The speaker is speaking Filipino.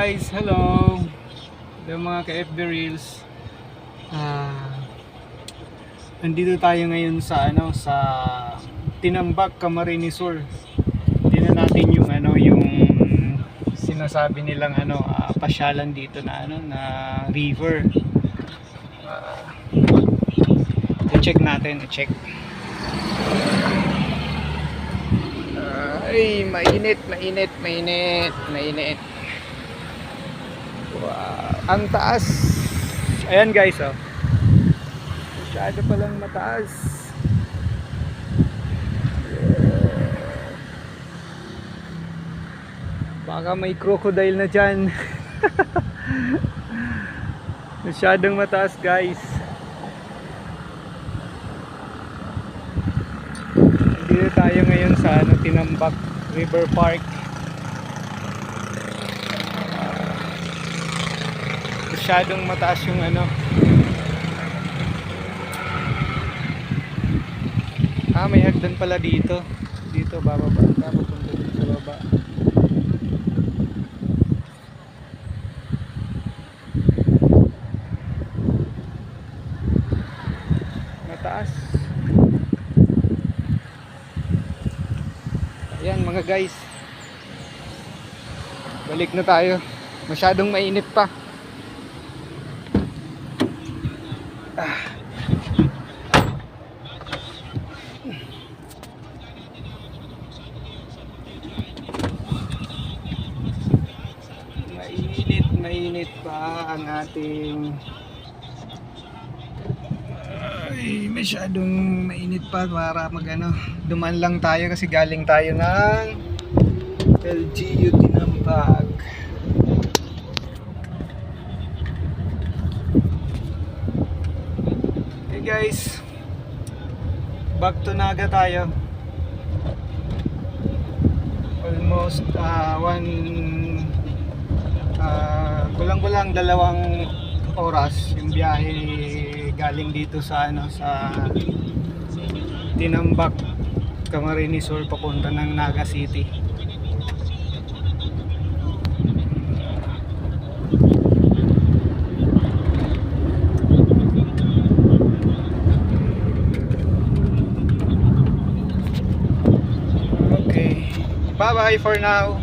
guys, hello. Hello mga ka-FB Reels. Nandito tayo ngayon sa sa Tinambak, Camarines Sur. Tingnan natin yung yung sinasabi nilang pasyalan dito na na river. I-check natin, i-check. Ay, mainit. Wow, ang taas. Ayan guys, masyado palang mataas. Baka may crocodile na dyan. Masyadong mataas guys. Dito tayo ngayon sa Tinambak River Park. Masyadong mataas yung may hagdan pala dito. Dito bababa, dapat dito sa baba. Mataas. Ayan mga guys, balik na tayo. Masyadong mainit pa. Mainit pa ang ating masyadong mainit pa para dumaan lang tayo kasi galing tayo ng LGU Tinambak. Okay guys, back to Naga tayo. Almost kulang-kulang 2 oras yung biyahe galing dito sa sa Tinambak, Camarines Sur papunta ng Naga City. Okay, bye bye for now.